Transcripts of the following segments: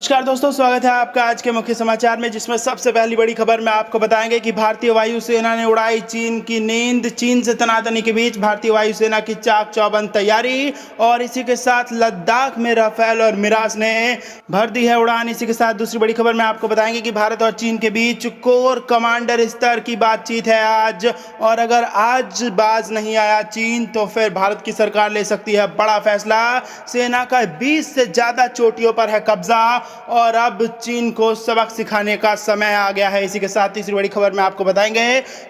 नमस्कार दोस्तों, स्वागत है आपका आज के मुख्य समाचार में, जिसमें सबसे पहली बड़ी खबर में आपको बताएंगे कि भारतीय वायुसेना ने उड़ाई चीन की नींद। चीन से तनातनी के बीच भारतीय वायुसेना की चाक चौबंद तैयारी, और इसी के साथ लद्दाख में राफेल और मिराज ने भर दी है उड़ान। इसी के साथ दूसरी बड़ी खबर में आपको बताएंगे कि भारत और चीन के बीच कोर कमांडर स्तर की बातचीत है आज, और अगर आज बाज नहीं आया चीन तो फिर भारत की सरकार ले सकती है बड़ा फैसला। सेना का 20 से ज्यादा चोटियों पर है कब्जा, और अब चीन को सबक सिखाने का समय आ गया है। इसी के साथ तीसरी बड़ी खबर में आपको बताएंगे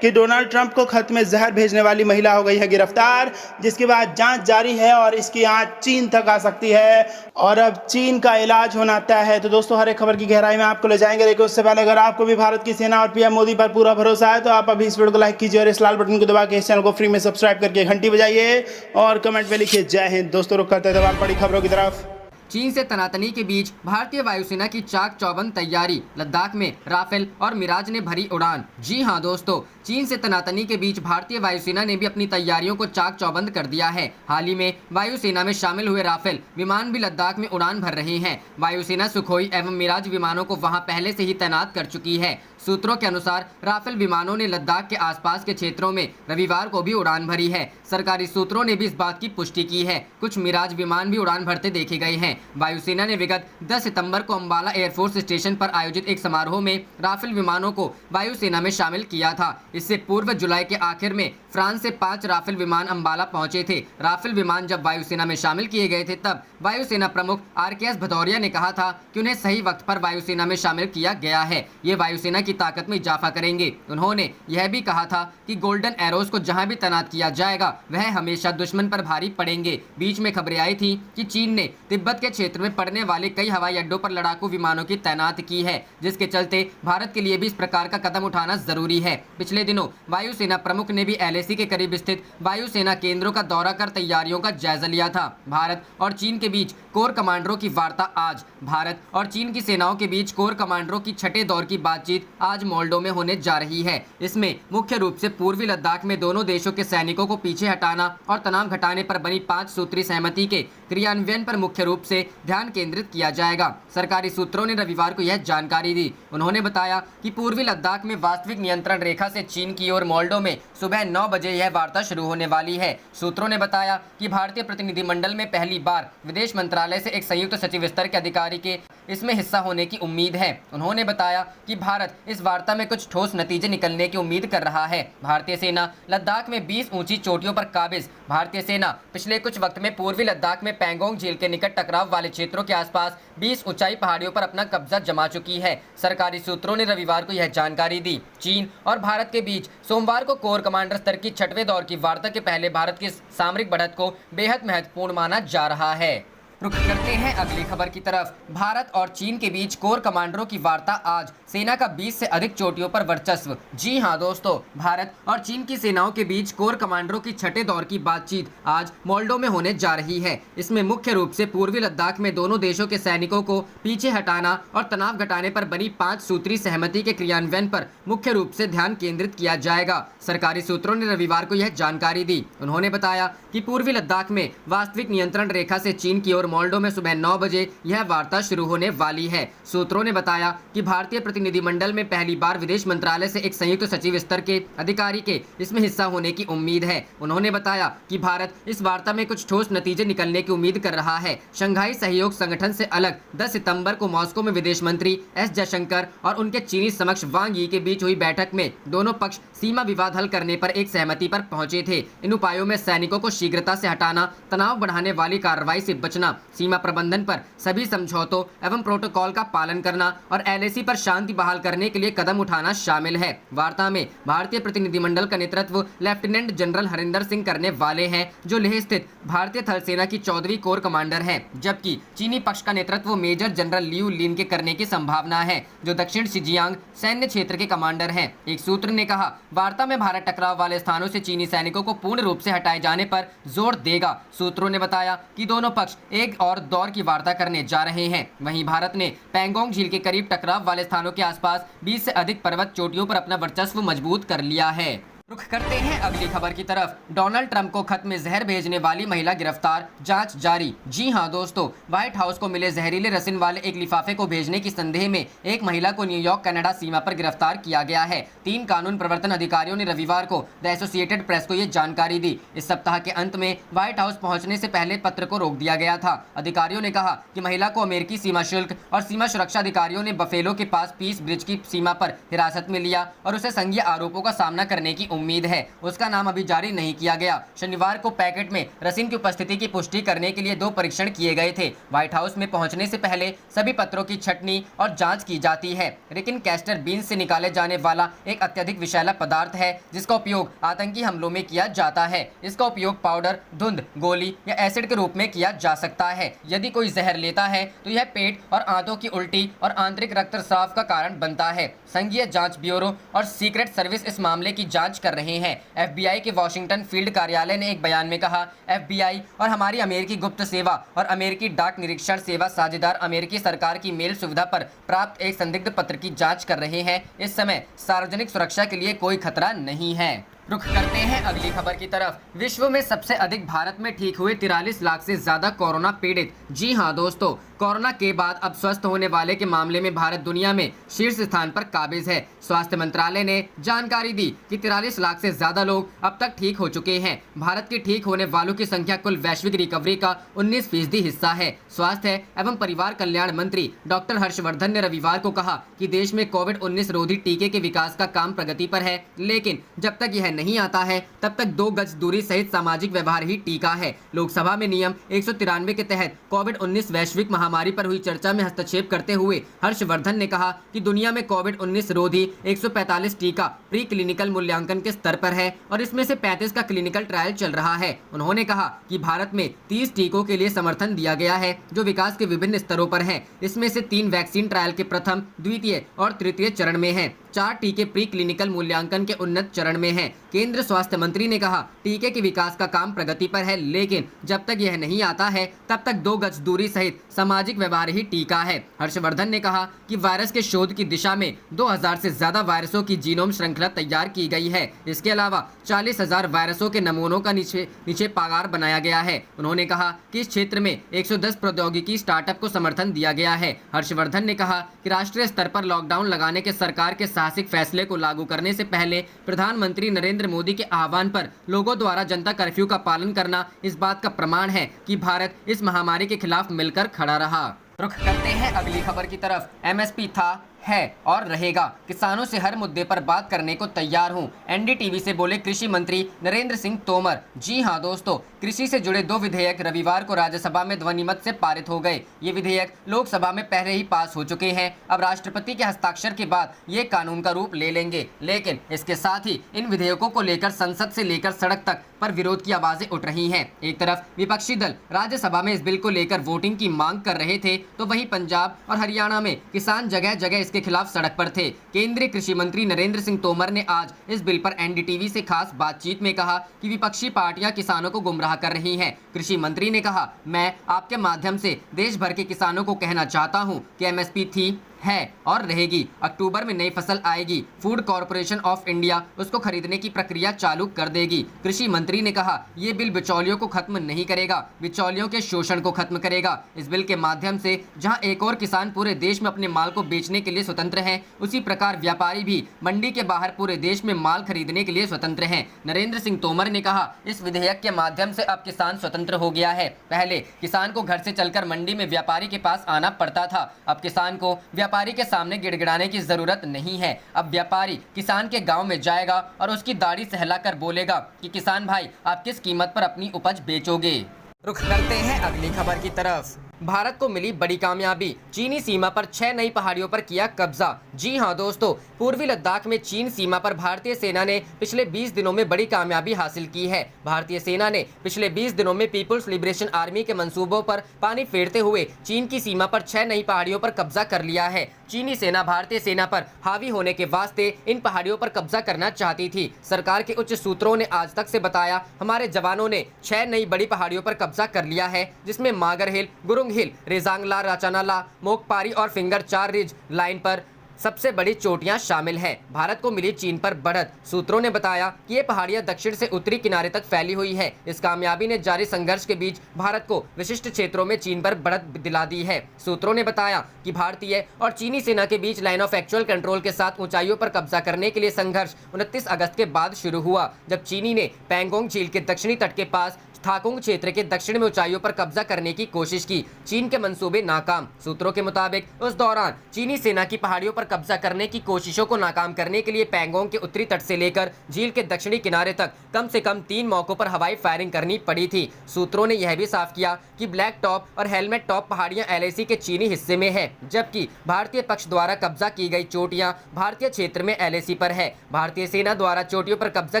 कि डोनाल्ड ट्रंप को खत में जहर भेजने वाली महिला हो गई है गिरफ्तार, जिसके बाद जांच जारी है और इसकी आंच चीन तक आ सकती है, और अब चीन का इलाज होना तय है। तो दोस्तों, हर एक खबर की गहराई में आपको ले जाएंगे, लेकिन उससे पहले अगर आपको भी भारत की सेना और पीएम मोदी पर पूरा भरोसा है तो आप अभी इस वीडियो को लाइक कीजिए और इस लाल बटन को दबा के इस चैनल को फ्री में सब्सक्राइब करके घंटी बजाइए और कमेंट में लिखिए जय हिंद। दोस्तों, रुक करते हैं बड़ी खबरों की तरफ। चीन से तनातनी के बीच भारतीय वायुसेना की चाक चौबंद तैयारी, लद्दाख में राफेल और मिराज ने भरी उड़ान। जी हां दोस्तों, चीन से तनातनी के बीच भारतीय वायुसेना ने भी अपनी तैयारियों को चाक चौबंद कर दिया है। हाल ही में वायुसेना में शामिल हुए राफेल विमान भी लद्दाख में उड़ान भर रहे हैं। वायुसेना सुखोई एवं मिराज विमानों को वहां पहले से ही तैनात कर चुकी है। सूत्रों के अनुसार राफेल विमानों ने लद्दाख के आसपास के क्षेत्रों में रविवार को भी उड़ान भरी है। सरकारी सूत्रों ने भी इस बात की पुष्टि की है। कुछ मिराज विमान भी उड़ान भरते देखे गए हैं। वायुसेना ने विगत 10 सितंबर को अंबाला एयरफोर्स स्टेशन पर आयोजित एक समारोह में राफेल विमानों को वायुसेना में शामिल किया था। इससे पूर्व जुलाई के आखिर में फ्रांस से 5 राफेल विमान अंबाला पहुंचे थे। राफेल विमान जब वायुसेना में शामिल किए गए थे तब वायुसेना प्रमुख RKS भदौरिया ने कहा था कि उन्हें सही वक्त पर वायुसेना में शामिल किया गया है। ये वायुसेना की ताकत में इजाफा करेंगे। उन्होंने यह भी कहा था कि गोल्डन एरोज को जहां भी तैनात किया जाएगा वह हमेशा दुश्मन पर भारी पड़ेंगे। बीच में खबरें आई थी कि चीन ने तिब्बत के क्षेत्र में पड़ने वाले कई हवाई अड्डों पर लड़ाकू विमानों की तैनात की है, जिसके चलते भारत के लिए भी इस प्रकार का कदम उठाना जरूरी है। पिछले दिनों वायुसेना प्रमुख ने भी LAC के करीब स्थित वायुसेना केंद्रों का दौरा कर तैयारियों का जायजा लिया था। भारत और चीन के बीच कोर कमांडरों की वार्ता आज। भारत और चीन की सेनाओं के बीच कोर कमांडरों की छठे दौर की बातचीत आज मोल्डो में होने जा रही है। इसमें मुख्य रूप से पूर्वी लद्दाख में दोनों देशों के सैनिकों को पीछे हटाना और तनाव घटाने पर बनी 5 सूत्री सहमति के क्रियान्वयन पर मुख्य रूप से ध्यान केंद्रित किया जाएगा। सरकारी सूत्रों ने रविवार को यह जानकारी दी। उन्होंने बताया कि पूर्वी लद्दाख में वास्तविक नियंत्रण रेखा से चीन की ओर मोल्डो में सुबह 9 बजे यह वार्ता शुरू होने वाली है। सूत्रों ने बताया कि भारतीय प्रतिनिधिमंडल में पहली बार विदेश मंत्रालय से एक संयुक्त सचिव स्तर के अधिकारी के इसमें हिस्सा होने की उम्मीद है। उन्होंने बताया कि भारत इस वार्ता में कुछ ठोस नतीजे निकलने की उम्मीद कर रहा है। भारतीय सेना लद्दाख में 20 ऊंची चोटियों पर काबिज। भारतीय सेना पिछले कुछ वक्त में पूर्वी लद्दाख में पैंगोंग झील के निकट टकराव वाले क्षेत्रों के आसपास 20 ऊंचाई पहाड़ियों पर अपना कब्जा जमा चुकी है। सरकारी सूत्रों ने रविवार को यह जानकारी दी। चीन और भारत के बीच सोमवार को कोर कमांडर स्तर की छठवें दौर की वार्ता के पहले भारत की सामरिक बढ़त को बेहद महत्वपूर्ण माना जा रहा है। रुक करते हैं अगली खबर की तरफ। भारत और चीन के बीच कोर कमांडरों की वार्ता आज। सेना का 20 से अधिक चोटियों पर वर्चस्व। जी हां दोस्तों, भारत और चीन की सेनाओं के बीच कोर कमांडरों की छठे दौर की बातचीत आज मोल्डो में होने जा रही है। इसमें मुख्य रूप से पूर्वी लद्दाख में दोनों देशों के सैनिकों को पीछे हटाना और तनाव घटाने पर बनी 5 सूत्री सहमति के क्रियान्वयन पर मुख्य रूप से ध्यान केंद्रित किया जाएगा। सरकारी सूत्रों ने रविवार को यह जानकारी दी। उन्होंने बताया कि पूर्वी लद्दाख में वास्तविक नियंत्रण रेखा से चीन की ओर मोल्डो में सुबह 9 बजे यह वार्ता शुरू होने वाली है। सूत्रों ने बताया कि भारतीय प्रतिनिधिमंडल में पहली बार विदेश मंत्रालय से एक संयुक्त सचिव स्तर के अधिकारी के इसमें हिस्सा होने की उम्मीद है। उन्होंने बताया कि भारत इस वार्ता में कुछ ठोस नतीजे निकलने की उम्मीद कर रहा है। शंघाई सहयोग संगठन से अलग 10 सितंबर को मॉस्को में विदेश मंत्री S जयशंकर और उनके चीनी समक्ष वांग यी के बीच हुई बैठक में दोनों पक्ष सीमा विवाद हल करने पर एक सहमति पर पहुंचे थे। इन उपायों में सैनिकों को शीघ्रता से हटाना, तनाव बढ़ाने वाली कार्रवाई से बचना, सीमा प्रबंधन पर सभी समझौतों एवं प्रोटोकॉल का पालन करना और LAC पर शांति बहाल करने के लिए कदम उठाना शामिल है। वार्ता में भारतीय प्रतिनिधिमंडल का नेतृत्व लेफ्टिनेंट जनरल हरिंदर सिंह करने वाले हैं, जो लेह स्थित भारतीय थल सेना की 14वीं कोर कमांडर हैं, जबकि चीनी पक्ष का नेतृत्व मेजर जनरल लियू लिन के करने की संभावना है, जो दक्षिण शिजियांग सैन्य क्षेत्र के कमांडर हैं। एक सूत्र ने कहा, वार्ता में भारत टकराव वाले स्थानों से चीनी सैनिकों को पूर्ण रूप से हटाए जाने पर जोर देगा। सूत्रों ने बताया कि दोनों पक्ष एक और दौर की वार्ता करने जा रहे हैं। वहीं भारत ने पैंगोंग झील के करीब टकराव वाले स्थानों के आसपास 20 से अधिक पर्वत चोटियों पर अपना वर्चस्व मजबूत कर लिया है। रुख करते हैं अगली खबर की तरफ। डोनाल्ड ट्रंप को खत में जहर भेजने वाली महिला गिरफ्तार, जांच जारी। जी हां दोस्तों, व्हाइट हाउस को मिले जहरीले रसायन वाले एक लिफाफे को भेजने की संदेह में एक महिला को न्यूयॉर्क कनाडा सीमा पर गिरफ्तार किया गया है। 3 कानून प्रवर्तन अधिकारियों ने रविवार को द एसोसिएटेड प्रेस को ये जानकारी दी। इस सप्ताह के अंत में व्हाइट हाउस पहुंचने से पहले पत्र को रोक दिया गया था। अधिकारियों ने कहा कि महिला को अमेरिकी सीमा शुल्क और सीमा सुरक्षा अधिकारियों ने बफेलो के पास पीस ब्रिज की सीमा पर हिरासत में लिया और उसे संघीय आरोपों का सामना करने की उम्मीद है। उसका नाम अभी जारी नहीं किया गया। शनिवार को पैकेट में रसीन की उपस्थिति की पुष्टि करने के लिए 2 परीक्षण किए गए थे। व्हाइट हाउस में पहुंचने से पहले सभी पत्रों की छटनी और जांच की जाती है। लेकिन कैस्टर बीन्स से निकाले जाने वाला एक अत्यधिक विषैला पदार्थ है जिसका उपयोग आतंकी हमलों में किया जाता है। इसका उपयोग पाउडर, धुंध, गोली या एसिड के रूप में किया जा सकता है। यदि कोई जहर लेता है तो यह पेट और आंतों की उल्टी और आंतरिक रक्तस्राव का कारण बनता है। संघीय जांच ब्यूरो और सीक्रेट सर्विस इस मामले की जांच कर रहे हैं। FBI के वॉशिंगटन फील्ड कार्यालय ने एक बयान में कहा, FBI और हमारी अमेरिकी गुप्त सेवा और अमेरिकी डाक निरीक्षण सेवा साझेदार अमेरिकी सरकार की मेल सुविधा पर प्राप्त एक संदिग्ध पत्र की जांच कर रहे हैं। इस समय सार्वजनिक सुरक्षा के लिए कोई खतरा नहीं है। रुख करते हैं अगली खबर की तरफ। विश्व में सबसे अधिक भारत में ठीक हुए 43 लाख से ज्यादा कोरोना पीड़ित। जी हां दोस्तों, कोरोना के बाद अब स्वस्थ होने वाले के मामले में भारत दुनिया में शीर्ष स्थान पर काबिज है। स्वास्थ्य मंत्रालय ने जानकारी दी कि 43 लाख से ज्यादा लोग अब तक ठीक हो चुके हैं। भारत के ठीक होने वालों की संख्या कुल वैश्विक रिकवरी का 19% हिस्सा है। स्वास्थ्य एवं परिवार कल्याण मंत्री डॉक्टर हर्षवर्धन ने रविवार को कहा कि देश में कोविड-19 रोधी टीके के विकास का काम प्रगति पर है, लेकिन जब तक यह नहीं आता है तब तक 2 गज दूरी सहित सामाजिक व्यवहार ही टीका है। लोकसभा में नियम 193 के तहत कोविड-19 वैश्विक महामारी पर हुई चर्चा में हस्तक्षेप करते हुए हर्षवर्धन ने कहा कि दुनिया में कोविड-19 रोधी 145 टीका प्री क्लिनिकल मूल्यांकन के स्तर पर है और इसमें से 35 का क्लिनिकल ट्रायल चल रहा है। उन्होंने कहा कि भारत में 30 टीकों के लिए समर्थन दिया गया है जो विकास के विभिन्न स्तरों पर हैं। इसमें से 3 वैक्सीन ट्रायल के प्रथम, द्वितीय और तृतीय चरण में हैं। 4 टीके प्री क्लिनिकल मूल्यांकन के उन्नत चरण में हैं। केंद्र स्वास्थ्य मंत्री ने कहा, टीके के विकास का काम प्रगति पर है, लेकिन जब तक यह नहीं आता है तब तक 2 गज दूरी सहित सामाजिक व्यवहार ही टीका है। हर्षवर्धन ने कहा कि वायरस के शोध की दिशा में 2000 से ज्यादा वायरसों की जीनोम श्रृंखला तैयार की गई है। इसके अलावा 40,000 वायरसों के नमूनों का नीचे पागार बनाया गया है। उन्होंने कहा कि इस क्षेत्र में 110 प्रौद्योगिकी स्टार्टअप को समर्थन दिया गया है। हर्षवर्धन ने कहा कि राष्ट्रीय स्तर पर लॉकडाउन लगाने के सरकार के साहसिक फैसले को लागू करने से पहले प्रधानमंत्री नरेंद्र मोदी के आह्वान पर लोगों द्वारा जनता कर्फ्यू का पालन करना इस बात का प्रमाण है कि भारत इस महामारी के खिलाफ मिलकर खड़ा रहा। रुख करते हैं अगली खबर की तरफ। MSP था, है और रहेगा। किसानों से हर मुद्दे पर बात करने को तैयार हूं, NDTV से बोले कृषि मंत्री नरेंद्र सिंह तोमर। जी हां दोस्तों, कृषि से जुड़े 2 विधेयक रविवार को राज्यसभा में ध्वनिमत से पारित हो गए। ये विधेयक लोकसभा में पहले ही पास हो चुके हैं। अब राष्ट्रपति के हस्ताक्षर के बाद ये कानून का रूप ले लेंगे। लेकिन इसके साथ ही इन विधेयकों को लेकर संसद से लेकर सड़क तक पर विरोध की आवाजें उठ रही हैं। एक तरफ विपक्षी दल राज्यसभा में इस बिल को लेकर वोटिंग की मांग कर रहे थे, तो वहीं पंजाब और हरियाणा में किसान जगह जगह इसके खिलाफ सड़क पर थे। केंद्रीय कृषि मंत्री नरेंद्र सिंह तोमर ने आज इस बिल पर NDTV से खास बातचीत में कहा कि विपक्षी पार्टियां किसानों को गुमराह कर रही हैं। कृषि मंत्री ने कहा, मैं आपके माध्यम से देश भर के किसानों को कहना चाहता हूं कि MSP थी, है और रहेगी। अक्टूबर में नई फसल आएगी। फूड कॉर्पोरेशन ऑफ इंडिया उसको खरीदने की प्रक्रिया चालू कर देगी। कृषि मंत्री ने कहा, ये बिल बिचौलियों को खत्म नहीं करेगा, बिचौलियों के शोषण को खत्म करेगा। इस बिल के माध्यम से जहां एक और किसान पूरे देश में अपने माल को बेचने के लिए स्वतंत्र हैं, उसी प्रकार व्यापारी भी मंडी के बाहर पूरे देश में माल खरीदने के लिए स्वतंत्र हैं। नरेंद्र सिंह तोमर ने कहा, इस विधेयक के माध्यम से अब किसान स्वतंत्र हो गया है। पहले किसान को घर से चलकर मंडी में व्यापारी के पास आना पड़ता था। अब किसान को व्यापारी के सामने गिड़गिड़ाने की जरूरत नहीं है। अब व्यापारी किसान के गांव में जाएगा और उसकी दाढ़ी सहलाकर बोलेगा कि किसान भाई, आप किस कीमत पर अपनी उपज बेचोगे। रुख करते हैं अगली खबर की तरफ। भारत को मिली बड़ी कामयाबी, चीनी सीमा पर 6 नई पहाड़ियों पर किया कब्जा। जी हां दोस्तों, पूर्वी लद्दाख में चीन सीमा पर भारतीय सेना ने पिछले 20 दिनों में बड़ी कामयाबी हासिल की है। भारतीय सेना ने पिछले 20 दिनों में पीपुल्स लिबरेशन आर्मी के मंसूबों पर पानी फेरते हुए चीन की सीमा पर 6 नई पहाड़ियों पर कब्जा कर लिया है। चीनी सेना भारतीय सेना पर हावी होने के वास्ते इन पहाड़ियों पर कब्जा करना चाहती थी। सरकार के उच्च सूत्रों ने आज तक से बताया, हमारे जवानों ने 6 नई बड़ी पहाड़ियों पर कब्जा कर लिया है, जिसमें मागर हिल, गुरुंग हिल, रेजांगला, राचानाला, मोकपारी और फिंगर 4 रिज लाइन पर सबसे बड़ी चोटियां शामिल हैं। भारत को मिली चीन पर बढ़त। सूत्रों ने बताया कि ये पहाड़ियां दक्षिण से उत्तरी किनारे तक फैली हुई है। इस कामयाबी ने जारी संघर्ष के बीच भारत को विशिष्ट क्षेत्रों में चीन पर बढ़त दिला दी है। सूत्रों ने बताया कि भारतीय और चीनी सेना के बीच लाइन ऑफ एक्चुअल कंट्रोल के साथ ऊंचाइयों पर कब्जा करने के लिए संघर्ष 29 अगस्त के बाद शुरू हुआ, जब चीनी ने पैंगोंग झील के दक्षिणी तट के पास थाकुंग क्षेत्र के दक्षिण में ऊंचाइयों पर कब्जा करने की कोशिश की। चीन के मंसूबे नाकाम। सूत्रों के मुताबिक उस दौरान चीनी सेना की पहाड़ियों पर कब्जा करने की कोशिशों को नाकाम करने के लिए पैंगोंग के उत्तरी तट से लेकर झील के दक्षिणी किनारे तक कम से कम 3 मौकों पर हवाई फायरिंग करनी पड़ी थी। सूत्रों ने यह भी साफ किया कि ब्लैक टॉप और हेलमेट टॉप पहाड़ियां LAC के चीनी हिस्से में है, जबकि भारतीय पक्ष द्वारा कब्जा की गई चोटियां भारतीय क्षेत्र में LAC पर है। भारतीय सेना द्वारा चोटियों पर कब्जा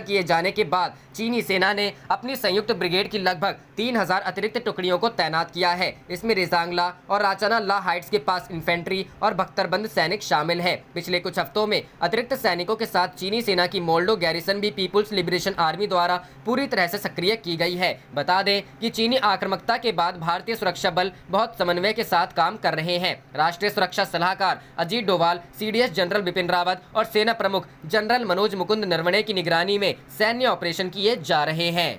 किए जाने के बाद चीनी सेना ने अपनी संयुक्त ब्रिगेड की लगभग 3000 अतिरिक्त टुकड़ियों को तैनात किया है। इसमें रेजांगला और राचाना ला हाइट्स के पास इन्फेंट्री और बख्तरबंद सैनिक शामिल है। पिछले कुछ हफ्तों में अतिरिक्त सैनिकों के साथ चीनी सेना की मोल्डो गैरिसन भी पीपुल्स लिबरेशन आर्मी द्वारा पूरी तरह से सक्रिय की गई है। बता दें कि चीनी आक्रामकता के बाद भारतीय सुरक्षा बल बहुत समन्वय के साथ काम कर रहे हैं। राष्ट्रीय सुरक्षा सलाहकार अजीत डोभाल, CDS जनरल बिपिन रावत और सेना प्रमुख जनरल मनोज मुकुंद नरवणे की निगरानी में सैन्य ऑपरेशन किए जा रहे हैं।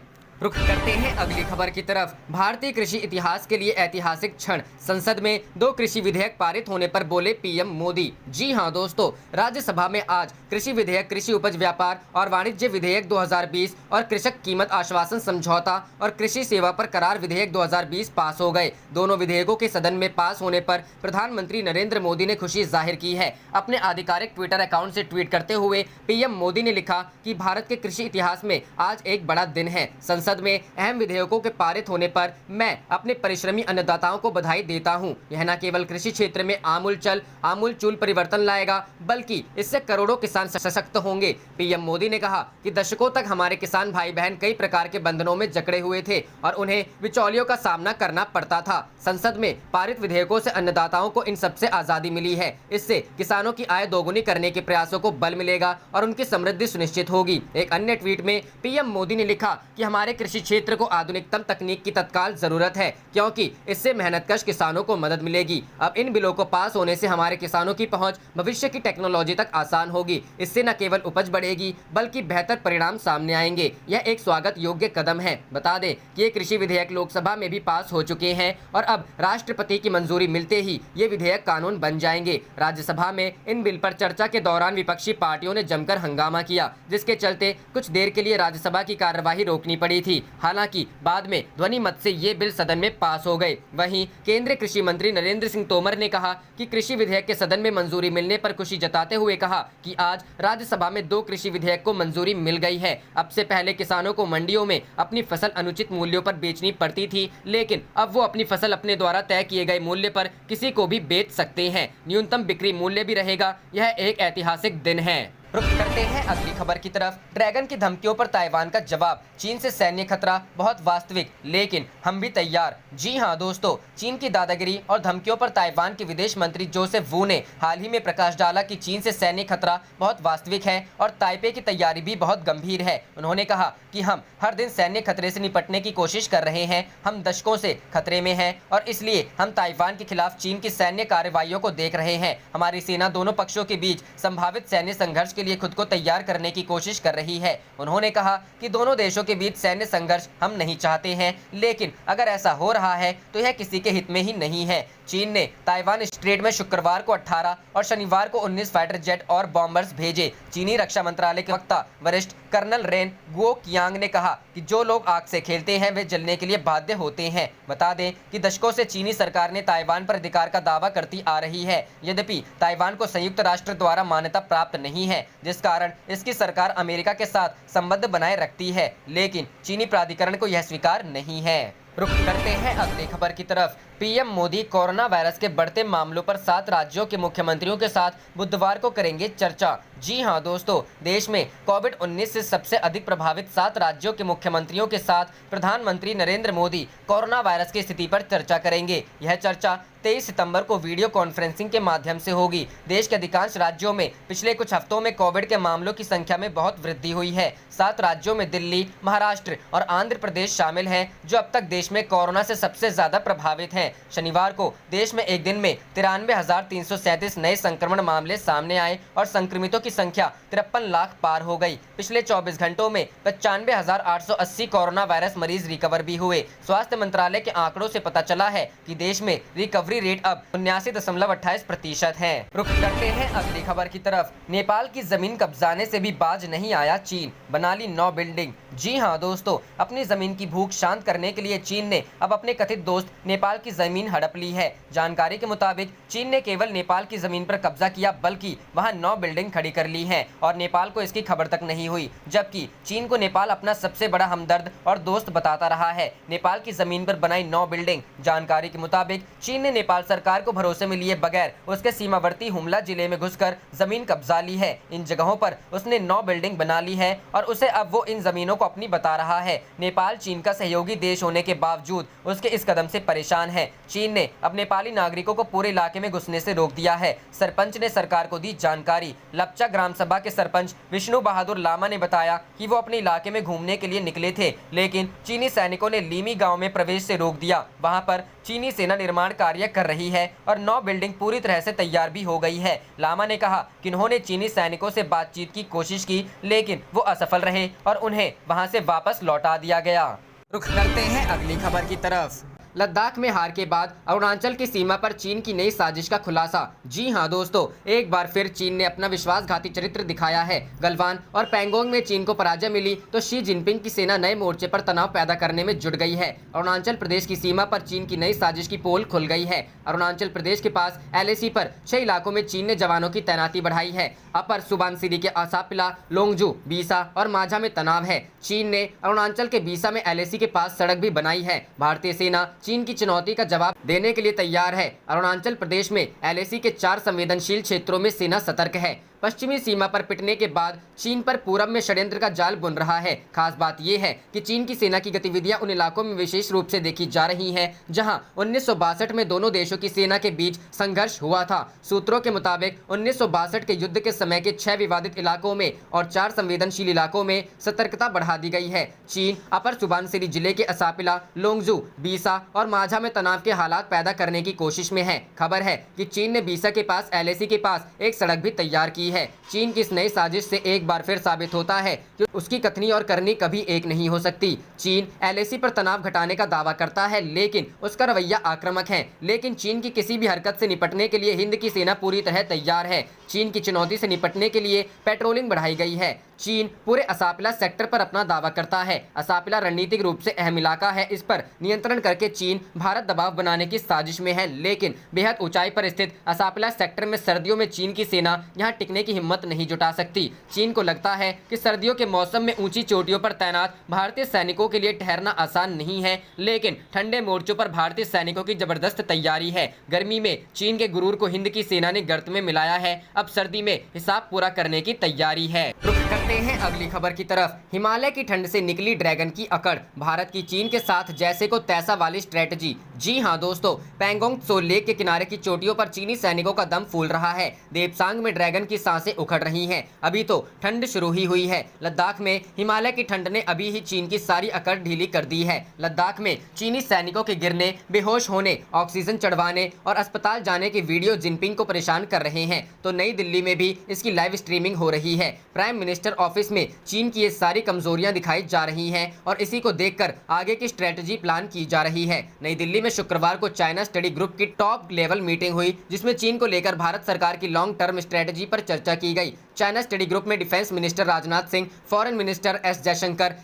रुख करते हैं अगली खबर की तरफ। भारतीय कृषि इतिहास के लिए ऐतिहासिक क्षण। संसद में 2 कृषि विधेयक पारित होने पर बोले PM मोदी। जी हां दोस्तों, राज्यसभा में आज कृषि विधेयक, कृषि उपज व्यापार और वाणिज्य विधेयक 2020 और कृषक कीमत आश्वासन समझौता और कृषि सेवा पर करार विधेयक 2020 पास हो गए। दोनों विधेयकों के सदन में पास होने पर प्रधानमंत्री नरेंद्र मोदी ने खुशी जाहिर की है। अपने आधिकारिक ट्विटर अकाउंट से ट्वीट करते हुए PM मोदी ने लिखा कि भारत के कृषि इतिहास में आज एक बड़ा दिन है। संसद में अहम विधेयकों के पारित होने पर मैं अपने परिश्रमी अन्नदाताओं को बधाई देता हूं। यह न केवल कृषि क्षेत्र में आमूल चूल परिवर्तन लाएगा, बल्कि इससे करोड़ों किसान सशक्त होंगे। PM मोदी ने कहा कि दशकों तक हमारे किसान भाई बहन कई प्रकार के बंधनों में जकड़े हुए थे और उन्हें बिचौलियों का सामना करना पड़ता था। संसद में पारित विधेयकों से अन्नदाताओं को इन सबसे आजादी मिली है। इससे किसानों की आय दोगुनी करने के प्रयासों को बल मिलेगा और उनकी समृद्धि सुनिश्चित होगी। एक अन्य ट्वीट में PM मोदी ने लिखा कि हमारे कृषि क्षेत्र को आधुनिकतम तकनीक की तत्काल जरूरत है, क्योंकि इससे मेहनतकश किसानों को मदद मिलेगी। अब इन बिलों को पास होने से हमारे किसानों की पहुंच भविष्य की टेक्नोलॉजी तक आसान होगी। इससे न केवल उपज बढ़ेगी, बल्कि बेहतर परिणाम सामने आएंगे। यह एक स्वागत योग्य कदम है। बता दें कि ये कृषि विधेयक लोकसभा में भी पास हो चुके हैं और अब राष्ट्रपति की मंजूरी मिलते ही ये विधेयक कानून बन जाएंगे। राज्यसभा में इन बिल पर चर्चा के दौरान विपक्षी पार्टियों ने जमकर हंगामा किया, जिसके चलते कुछ देर के लिए राज्यसभा की कार्यवाही रोकनी पड़ी थी। हालांकि बाद में ध्वनि मत से ये बिल सदन में पास हो गए। वहीं केंद्रीय कृषि मंत्री नरेंद्र सिंह तोमर ने कहा कि कृषि विधेयक के सदन में मंजूरी मिलने पर खुशी जताते हुए कहा कि आज राज्यसभा में 2 कृषि विधेयक को मंजूरी मिल गई है। अब से पहले किसानों को मंडियों में अपनी फसल अनुचित मूल्यों पर बेचनी पड़ती थी, लेकिन अब वो अपनी फसल अपने द्वारा तय किए गए मूल्य पर किसी को भी बेच सकते हैं। न्यूनतम बिक्री मूल्य भी रहेगा। यह एक ऐतिहासिक दिन है। रुख करते हैं अगली खबर की तरफ। ड्रैगन की धमकियों पर ताइवान का जवाब। चीन से सैन्य खतरा बहुत वास्तविक, लेकिन हम भी तैयार। जी हां दोस्तों, चीन की दादागिरी और धमकियों पर ताइवान के विदेश मंत्री जोसेफ वू ने हाल ही में प्रकाश डाला कि चीन से सैन्य खतरा बहुत वास्तविक है और ताइपे की तैयारी भी बहुत गंभीर है। उन्होंने कहा कि हम हर दिन सैन्य खतरे से निपटने की कोशिश कर रहे हैं। हम दशकों से खतरे में हैं और इसलिए हम ताइवान के खिलाफ चीन की सैन्य कार्रवाइयों को देख रहे हैं। हमारी सेना दोनों पक्षों के बीच संभावित सैन्य संघर्ष के लिए खुद को तैयार करने की कोशिश कर रही है। उन्होंने कहा कि दोनों देशों के बीच सैन्य संघर्ष हम नहीं चाहते हैं, लेकिन अगर ऐसा हो रहा है तो यह किसी के हित में ही नहीं है। चीन ने ताइवान स्ट्रेट में शुक्रवार को 18 और शनिवार को 19 फाइटर जेट और बॉम्बर्स भेजे। चीनी रक्षा मंत्रालय के वक्ता वरिष्ठ कर्नल रेन गुओ कियांग ने कहा कि जो लोग आग से खेलते हैं वे जलने के लिए बाध्य होते हैं। बता दें कि दशकों से चीनी सरकार ने ताइवान पर अधिकार का दावा करती आ रही है। यद्यपि ताइवान को संयुक्त राष्ट्र द्वारा मान्यता प्राप्त नहीं है, जिस कारण इसकी सरकार अमेरिका के साथ संबंध बनाए रखती है, लेकिन चीनी प्राधिकरण को यह स्वीकार नहीं है। रुख करते हैं अगली खबर की तरफ। PM मोदी कोरोना वायरस के बढ़ते मामलों पर 7 राज्यों के मुख्यमंत्रियों के साथ बुधवार को करेंगे चर्चा। जी हां दोस्तों, देश में कोविड-19 से सबसे अधिक प्रभावित 7 राज्यों के मुख्यमंत्रियों के साथ प्रधानमंत्री नरेंद्र मोदी कोरोना वायरस की स्थिति पर चर्चा करेंगे। यह चर्चा 23 सितंबर को वीडियो कॉन्फ्रेंसिंग के माध्यम से होगी। देश के अधिकांश राज्यों में पिछले कुछ हफ्तों में कोविड के मामलों की संख्या में बहुत वृद्धि हुई है। 7 राज्यों में दिल्ली, महाराष्ट्र और आंध्र प्रदेश शामिल हैं, जो अब तक देश में कोरोना से सबसे ज्यादा प्रभावित हैं। है। शनिवार को देश में एक दिन में 93,337 नए संक्रमण मामले सामने आए और संक्रमितों की संख्या 53 लाख पार हो गई। पिछले 24 घंटों में 95,880 कोरोना वायरस मरीज रिकवर भी हुए। स्वास्थ्य मंत्रालय के आंकड़ों से पता चला है कि देश में रिकवरी रेट अब 79.28% है। रुक करते हैं अगली खबर की तरफ। नेपाल की जमीन कब्जाने से भी बाज नहीं आया चीन, बना ली 9 बिल्डिंग। जी हां दोस्तों, अपनी जमीन की भूख शांत करने के लिए चीन ने अब अपने कथित दोस्त नेपाल की जमीन हड़प ली है। जानकारी के मुताबिक चीन ने केवल नेपाल की जमीन पर कब्जा किया, बल्कि वहां 9 बिल्डिंग खड़ी कर ली है और नेपाल को इसकी खबर तक नहीं हुई, जबकि चीन को नेपाल अपना सबसे बड़ा हमदर्द और दोस्त बताता रहा है। नेपाल की जमीन पर बनाई 9 बिल्डिंग। जानकारी के मुताबिक चीन ने नेपाल सरकार को भरोसे में लिए बगैर उसके सीमावर्ती हुमला जिले में घुसकर जमीन कब्जा ली है। इन जगहों पर उसने 9 बिल्डिंग बना ली है और उसे अब वो इन जमीनों को अपनी बता रहा है। नेपाल चीन का सहयोगी देश होने के बावजूद उसके इस कदम से परेशान है। चीन ने अब नेपाली नागरिकों को पूरे इलाके में घुसने से रोक दिया है। सरपंच ने सरकार को दी जानकारी। लपचा ग्राम सभा के सरपंच विष्णु बहादुर लामा ने बताया कि वो अपने इलाके में घूमने के लिए निकले थे, लेकिन चीनी सैनिकों ने लीमी गांव में प्रवेश से रोक दिया। वहां पर चीनी सेना निर्माण कार्य कर रही है और 9 बिल्डिंग पूरी तरह से तैयार भी हो गई है। लामा ने कहा कि उन्होंने चीनी सैनिकों से बातचीत की कोशिश की, लेकिन वो असफल रहे और उन्हें वहां से वापस लौटा दिया गया। रुख करते हैं अगली खबर की तरफ। लद्दाख में हार के बाद अरुणाचल की सीमा पर चीन की नई साजिश का खुलासा। जी हां दोस्तों, एक बार फिर चीन ने अपना विश्वासघाती चरित्र दिखाया है। गलवान और पैंगोंग में चीन को पराजय मिली तो शी जिनपिंग की सेना नए मोर्चे पर तनाव पैदा करने में जुट गई है। अरुणाचल प्रदेश की सीमा पर चीन की नई साजिश की पोल खुल गई है। अरुणाचल प्रदेश के पास LAC पर 6 इलाकों में चीन ने जवानों की तैनाती बढ़ाई है। अपर सुबानसिरी के असापिला, लोंगजू, बीसा और माझा में तनाव है। चीन ने अरुणाचल के बीसा में LAC के पास सड़क भी बनाई है। भारतीय सेना चीन की चुनौती का जवाब देने के लिए तैयार है। अरुणाचल प्रदेश में LAC के 4 संवेदनशील क्षेत्रों में सेना सतर्क है। पश्चिमी सीमा पर पिटने के बाद चीन पर पूरब में षड्यंत्र का जाल बुन रहा है। खास बात यह है कि चीन की सेना की गतिविधियां उन इलाकों में विशेष रूप से देखी जा रही हैं जहां 1962 में दोनों देशों की सेना के बीच संघर्ष हुआ था। सूत्रों के मुताबिक 1962 के युद्ध के समय के 6 विवादित इलाकों में और 4 संवेदनशील इलाकों में सतर्कता बढ़ा दी गई है। चीन अपर सुबानसिरी जिले के असापिला, लोंगजू, बीसा और माझा में तनाव के हालात पैदा करने की कोशिश में है। खबर है कि चीन ने बीसा के पास LAC के पास एक सड़क भी तैयार की है। चीन की इस नई साजिश से एक बार फिर साबित होता है कि उसकी कथनी और करनी कभी एक नहीं हो सकती। चीन LAC पर तनाव घटाने का दावा करता है, लेकिन उसका रवैया आक्रामक है। लेकिन चीन की किसी भी हरकत से निपटने के लिए हिंद की सेना पूरी तरह तैयार है। चीन की चुनौती से निपटने के लिए पेट्रोलिंग बढ़ाई गई है। चीन पूरे असापिला सेक्टर पर अपना दावा करता है। असापिला रणनीतिक रूप से अहम इलाका है। इस पर नियंत्रण करके चीन भारत दबाव बनाने की साजिश में है, लेकिन बेहद ऊंचाई पर स्थित असापिला सेक्टर में सर्दियों में चीन की सेना यहां टिकने की हिम्मत नहीं जुटा सकती। चीन को लगता है कि सर्दियों के मौसम में ऊंची चोटियों पर तैनात भारतीय सैनिकों के लिए ठहरना आसान नहीं है, लेकिन ठंडे मोर्चों पर भारतीय सैनिकों की जबरदस्त तैयारी है। गर्मी में चीन के गुरूर को हिंद की सेना ने गर्त में मिलाया है। अब सर्दी में हिसाब पूरा करने की तैयारी है। रुक करते हैं अगली खबर की तरफ। हिमालय की ठंड से निकली ड्रैगन की अकड़, भारत की चीन के साथ जैसे को तैसा वाली स्ट्रेटजी। जी हां दोस्तों, पैंगोंग त्सो लेक के किनारे की चोटियों पर चीनी सैनिकों का दम फूल रहा है। देपसांग में ड्रैगन की सांसें उखड़ रही हैं। अभी तो ठंड शुरू ही हुई है। लद्दाख में हिमालय की ठंड ने अभी ही चीन की सारी अकड़ ढीली कर दी है। लद्दाख में चीनी सैनिकों के गिरने, बेहोश होने, ऑक्सीजन चढ़वाने और अस्पताल जाने के वीडियो जिनपिंग को परेशान कर रहे हैं, तो नई दिल्ली में भी इसकी लाइव स्ट्रीमिंग हो रही है। प्राइम मिनिस्टर ऑफिस में चीन की ये सारी कमजोरियां दिखाई जा रही हैं और इसी को देखकर आगे की स्ट्रेटजी प्लान की जा रही है। नई दिल्ली में शुक्रवार को चाइना स्टडी ग्रुप की टॉप लेवल मीटिंग हुई, जिसमें चीन को लेकर भारत सरकार की लॉन्ग टर्म स्ट्रेटजी पर चर्चा की गई। चाइना स्टडी ग्रुप में defence minister Rajnath Singh, foreign minister S Jaishankar,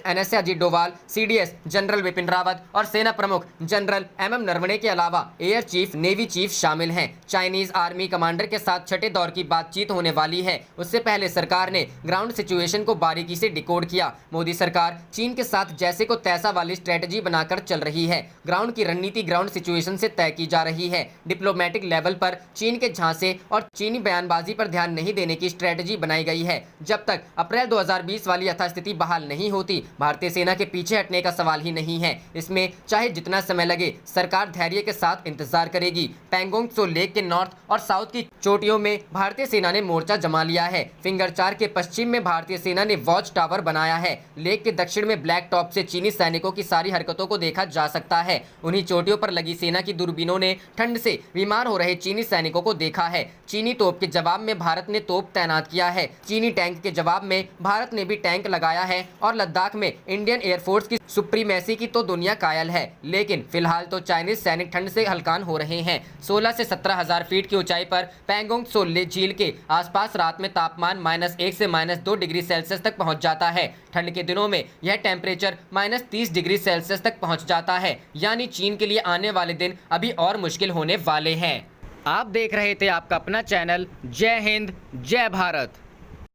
NSA Ajit Doval, CDS general Vipin Rawat और सेना प्रमुख जनरल MM नरवणे के अलावा एयर चीफ, नेवी चीफ शामिल हैं। चाइनीज आर्मी कमांडर के साथ छठे दौर की बातचीत होने वाली है। उससे पहले सरकार ने ग्राउंड सिचुएशन को बारीकी से डिकोड किया। मोदी सरकार चीन के साथ जैसे को तैसा वाली स्ट्रेटजी बनाकर चल रही है। ग्राउंड की रणनीति ग्राउंड सिचुएशन से तय की जा रही है। डिप्लोमेटिक लेवल पर चीन के झांसे और चीनी बयानबाजी पर ध्यान नहीं देने की स्ट्रेटजी बनाई गई है। जब तक अप्रैल 2020 वाली यथास्थिति बहाल नहीं होती, भारतीय सेना के पीछे हटने का सवाल ही नहीं है। इसमें चाहे जितना समय लगे, सरकार धैर्य के साथ इंतजार करेगी। पैंगोंग त्सो लेक के नॉर्थ और साउथ की चोटियों में में भारतीय सेना ने मोर्चा जमा लिया है। फिंगर 4 के पश्चिम में भारतीय सेना ने वॉच टावर बनाया है। लेक के दक्षिण में ब्लैक टॉप से चीनी सैनिकों की सारी हरकतों को देखा जा सकता है। उन्हीं चोटियों पर लगी सेना की दूरबीनों ने ठंड से बीमार हो रहे चीनी सैनिकों को देखा है। चीनी तोप के जवाब में भारत ने तोप तैनात किया है। चीनी टैंक के जवाब में भारत ने भी टैंक लगाया है और लद्दाख में इंडियन एयरफोर्स की सुप्रीमेसी की तो दुनिया कायल है। लेकिन फिलहाल तो चाइनीज सैनिक ठंड से हलकान हो रहे हैं। 16 से 17,000 फीट की ऊंचाई पर पैंगोंग त्सो झील के आसपास रात में तापमान -1 से -2 डिग्री सेल्सियस तक पहुंच जाता है। ठंड के दिनों में यह टेम्परेचर -30 डिग्री सेल्सियस तक पहुंच जाता है। यानी चीन के लिए आने वाले दिन अभी और मुश्किल होने वाले हैं। आप देख रहे थे आपका अपना चैनल जय हिंद जय भारत।